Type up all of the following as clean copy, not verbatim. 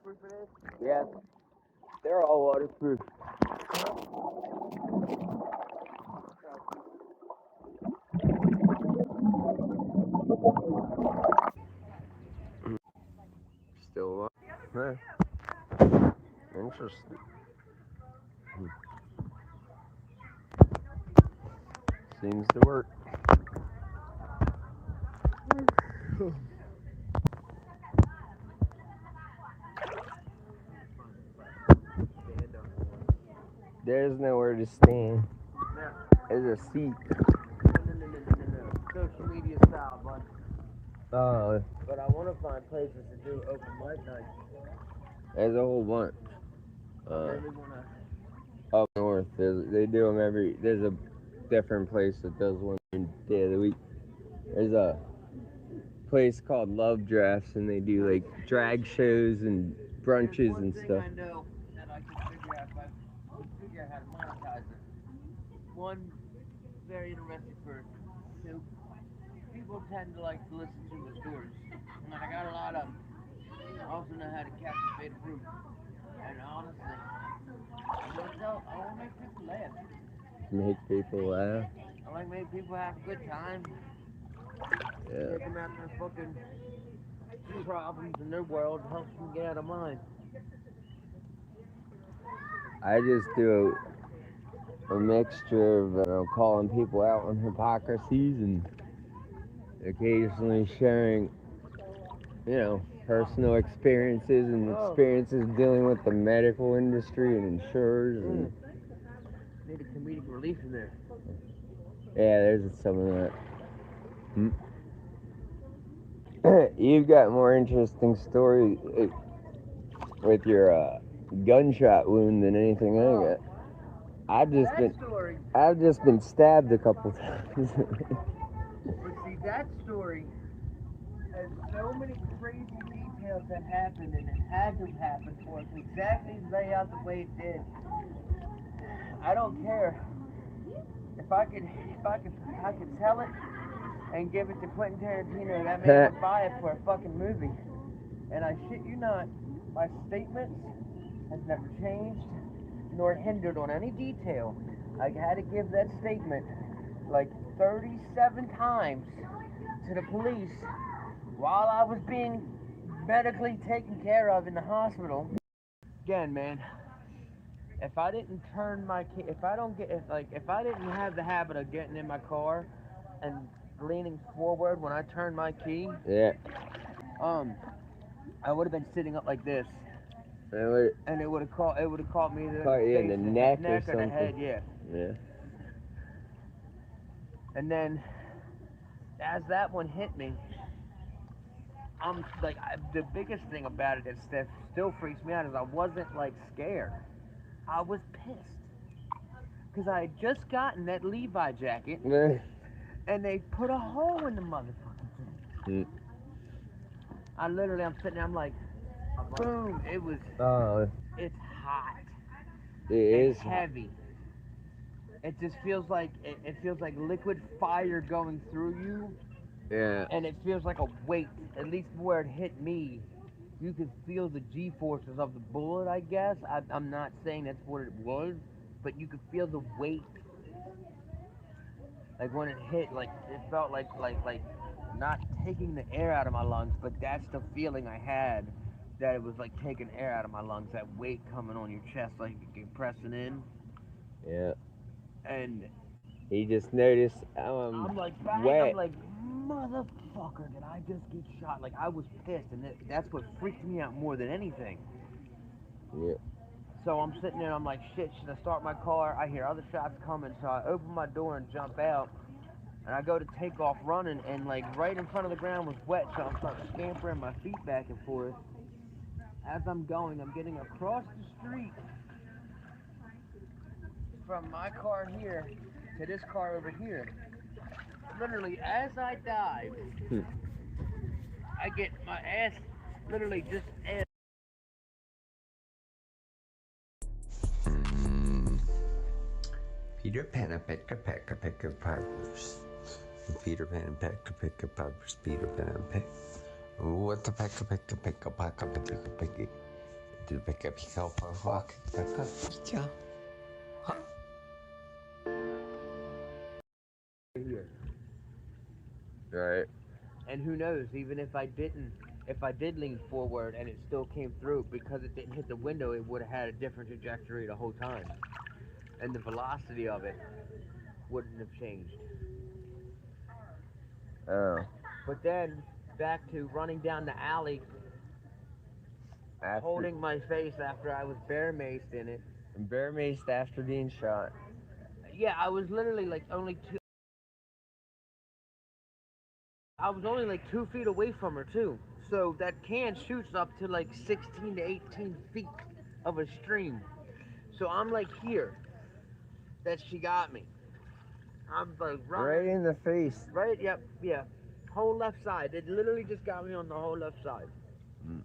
waterproof it is? Yeah, they're all waterproof. Still alive? Huh. Interesting. Seems to work. There's nowhere to stand. There's a seat. No. Social media style, bud. Oh, But I want to find places to do open mic nights. there's a whole bunch. Maybe wanna. Up north, they do them there's a different place that does one day of the week. There's a place called Love Drafts, and they do like drag shows and brunches and stuff. I know that I can figure out if I can figure out how to monetize it. One very interesting person. Two, people tend to like to listen to the stories. And I got a lot of them. I also know how to captivate a group. And honestly, I want to make people laugh. Make people laugh. I like making people have a good time. Yeah. Take them out their fucking problems in their world, helps them get out of mine. I just do a mixture of calling people out on hypocrisies and occasionally sharing, personal experiences and experiences dealing with the medical industry and insurers. And need a comedic relief in there. yeah, there's some of that. You've got more interesting story with your gunshot wound than anything I got. I've just been stabbed a couple times. But see, that story has so many crazy details that happened, and it had to happen for it to exactly lay out the way it did. I don't care if I could tell it and give it to Quentin Tarantino. That man would buy it for a fucking movie. And I shit you not, my statements has never changed nor hindered on any detail. I had to give that statement like 37 times to the police while I was being medically taken care of in the hospital. Again, man, if I didn't turn my key, if I didn't have the habit of getting in my car and leaning forward when I turned my key, yeah, I would have been sitting up like this. And it would have caught me in the neck or something. Or the head, yeah. Yeah. And then, as that one hit me, I'm like, the biggest thing about it that still freaks me out is I wasn't like scared. I was pissed because I had just gotten that Levi jacket, and they put a hole in the motherfucking thing. I'm sitting there, I'm like, boom! It was. It's hot. It's heavy. It just feels like it feels like liquid fire going through you. Yeah. And it feels like a weight. At least where it hit me, you could feel the G-forces of the bullet. I guess I'm not saying that's what it was, but you could feel the weight. Like when it hit, like it felt like not taking the air out of my lungs, but that's the feeling I had. That it was like taking air out of my lungs. That weight coming on your chest, like you're pressing in. Yeah. And he just noticed I'm like, bang, wet. I'm like, motherfucker, did I just get shot? Like, I was pissed, and that's what freaked me out more than anything. Yeah. So I'm sitting there, I'm like, shit, should I start my car? I hear other shots coming, so I open my door and jump out, and I go to take off running, and like right in front of the ground was wet, so I'm starting scampering my feet back and forth. As I'm going, I'm getting across the street from my car here to this car over here. Literally, as I dive, I get my ass literally just ass. Peter Pan and Peck a Poppers. Peter Pan and Peck a Poppers. Peter Pan and Peck. What the Peck a Peck a Peck a Peck a Peck a Peck. Du brukar picka upp en sak. Picka. Here. Right. And who knows, even if I did lean forward and it still came through, because it didn't hit the window, it would have had a different trajectory the whole time. And the velocity of it wouldn't have changed. Oh. But then, back to running down the alley, holding my face after I was bear maced in it. Bear maced after being shot. Yeah, I was literally like only 2 feet away from her too. So that can shoots up to like 16 to 18 feet of a stream. So I'm like here. That she got me. I'm like running. Right in the face. Right, yep, yeah. Whole left side. It literally just got me on the whole left side. Mm.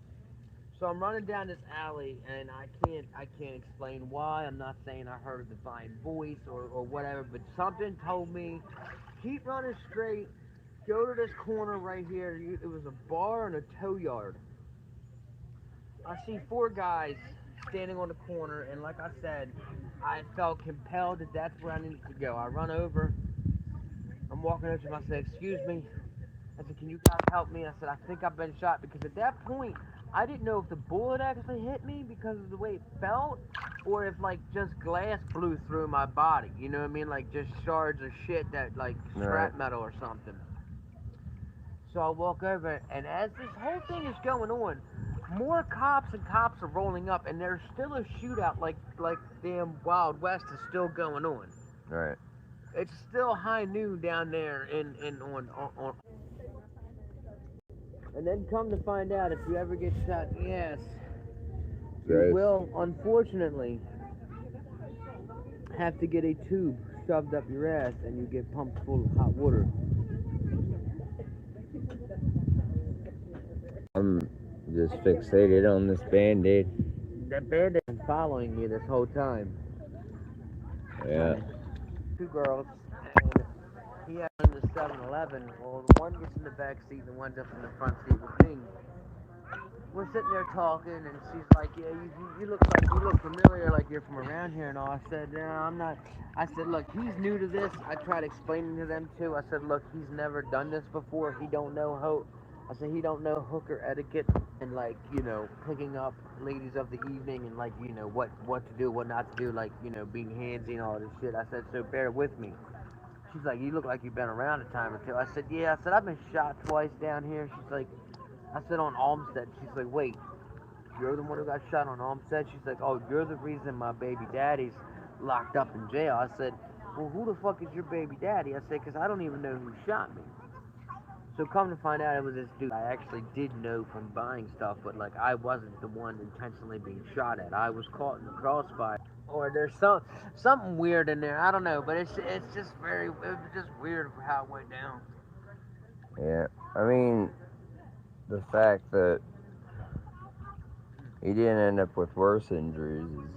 So I'm running down this alley, and I can't explain why. I'm not saying I heard a divine voice or whatever, but something told me, keep running straight, go to this corner right here. It was a bar and a tow yard. I see 4 guys standing on the corner, and like I said, I felt compelled that that's where I needed to go. I run over. I'm walking over to him. I said, excuse me. I said, can you guys help me? I said, I think I've been shot, because at that point, I didn't know if the bullet actually hit me because of the way it felt, or if like just glass blew through my body. You know what I mean? Like just shards of shit that like scrap metal or something. So I walk over, and as this whole thing is going on, more cops and cops are rolling up, and there's still a shootout like damn Wild West is still going on. Right. It's still high noon down there in on. And then come to find out, if you ever get shot in the ass, you will unfortunately have to get a tube shoved up your ass, and you get pumped full of hot water. I'm just fixated on this band-aid. That band-aid been following me this whole time. Yeah. 2 girls, and he had in the 7-Eleven. Well, the one gets in the back seat, and the one's up in the front seat with me. We're sitting there talking, and she's like, yeah, you look familiar, like you're from around here and all. I said, no, I'm not. I said, look, he's new to this. I tried explaining to them too. I said, look, he's never done this before. He don't know how. I said, he don't know hooker etiquette and like, you know, picking up ladies of the evening and like, you know, what to do, what not to do, like, you know, being handsy and all this shit. I said, so bear with me. She's like, you look like you've been around a time or two. I said, yeah. I said, I've been shot twice down here. She's like, I said, on Olmsted. She's like, wait, you're the one who got shot on Olmsted? She's like, oh, you're the reason my baby daddy's locked up in jail. I said, well, who the fuck is your baby daddy? I said, because I don't even know who shot me. So come to find out, it was this dude I actually did know from buying stuff, but like I wasn't the one intentionally being shot at. I was caught in the crossfire. Or there's something weird in there. I don't know, but it's just it was just weird how it went down. Yeah. I mean, the fact that he didn't end up with worse injuries is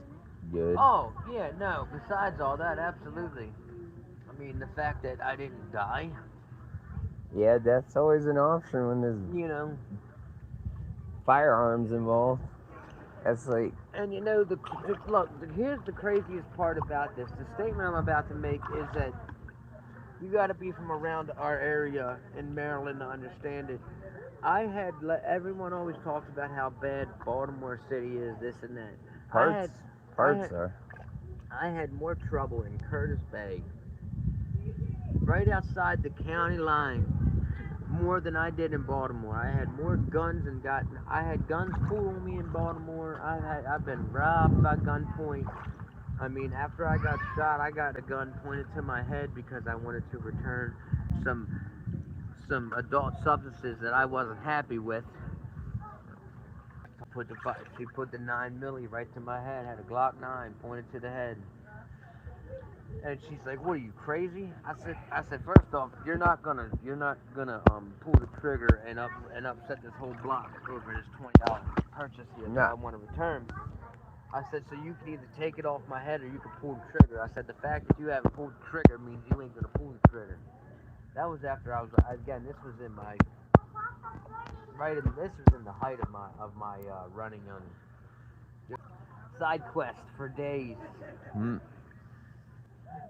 good. Oh, yeah, no, besides all that, absolutely. I mean, the fact that I didn't die. Yeah, that's always an option when there's, you know, firearms involved. That's like... And you know, look, here's the craziest part about this. The statement I'm about to make is that you got to be from around our area in Maryland to understand it. Everyone always talks about how bad Baltimore City is, this and that. Parts are. I had more trouble in Curtis Bay, right outside the county line, more than I did in Baltimore. I had more guns I had guns pulled on me in Baltimore. I've been robbed by gunpoint. I mean, after I got shot, I got a gun pointed to my head because I wanted to return some adult substances that I wasn't happy with. She put the 9mm right to my head, had a Glock 9 pointed to the head. And she's like, "What are you, crazy?" I said, first off, you're not gonna pull the trigger and upset this whole block over this $20 purchase here that I want to return. I said, so you can either take it off my head or you can pull the trigger. I said, the fact that you haven't pulled the trigger means you ain't gonna pull the trigger. That was after I was, again, this was in my, this was in the height of my running Side quest for days. Hmm.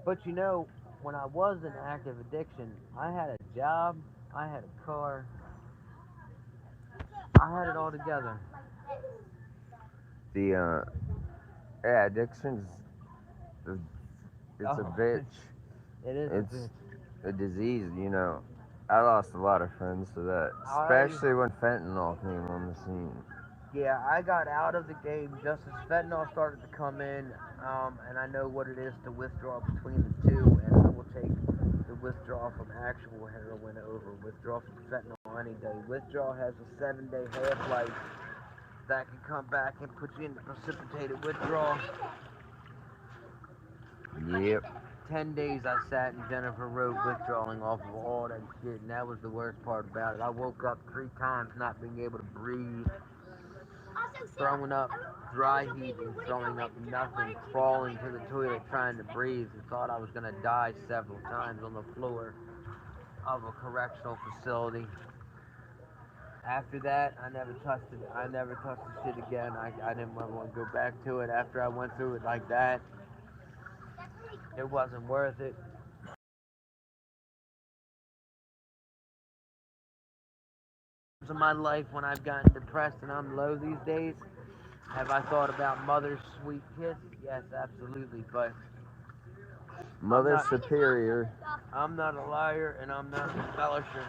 But you know, when I was in active addiction, I had a job, I had a car, I had it all together. The yeah, addiction's it's a Oh, bitch. it is a It's bitch. a disease, you know. I lost a lot of friends to that, especially when fentanyl came on the scene. Yeah, I got out of the game just as fentanyl started to come in, and I know what it is to withdraw between the two, and I will take the withdrawal from actual heroin over withdrawal from fentanyl any day. Withdrawal has a 7-day half-life that can come back and put you into precipitated withdrawal. Yep. 10 days I sat in Jennifer Road withdrawing off of all that shit, and that was the worst part about it. I woke up 3 times not being able to breathe, throwing up, dry heaving, throwing up nothing, crawling to the toilet trying to breathe, and thought I was going to die several times on the floor of a correctional facility. After that, I never touched it. I never touched the shit again. I didn't ever want to go back to it after I went through it like that. It wasn't worth it. In my life, when I've gotten depressed and I'm low these days, have I thought about mother's sweet kiss? Yes, absolutely. But Mother Superior. I'm not a liar and I'm not a embellisher.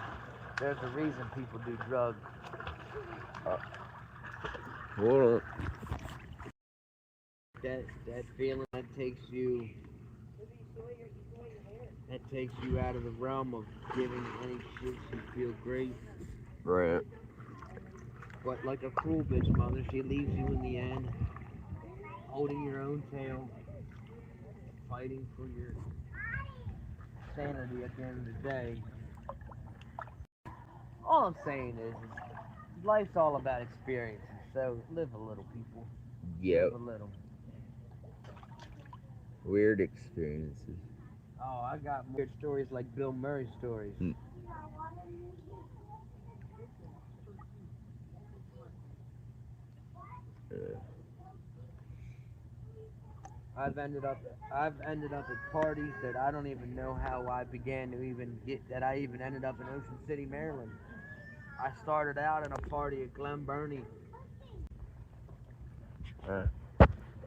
There's a reason people do drugs. Hold on. That feeling that takes you out of the realm of giving any shit. You feel great. Right. But like a cruel bitch mother, she leaves you in the end, holding your own tail, fighting for your sanity at the end of the day. All I'm saying is life's all about experiences, so live a little, people. Yep. Live a little. Weird experiences. Oh, I got weird stories like Bill Murray stories. I've ended up at parties that I don't even know how I began to even get, that I even ended up in Ocean City, Maryland. I started out at a party at Glen Burnie.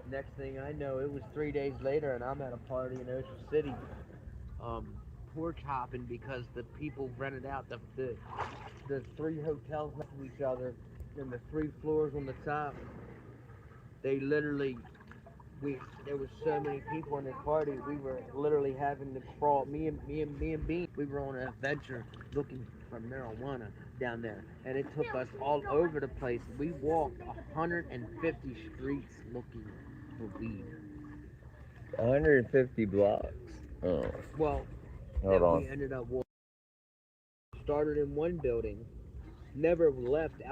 Next thing I know, it was 3 days later, and I'm at a party in Ocean City, porch hopping because the people rented out the 3 hotels next to each other, and the 3 floors on the top. They literally, there was so many people in the party, we were literally having to crawl. Me and Bean, we were on an adventure looking for marijuana down there, and it took us all over the place. We walked 150 streets looking for weed. 150 blocks. Oh. Well, Hold on. we ended up started in one building, never left out.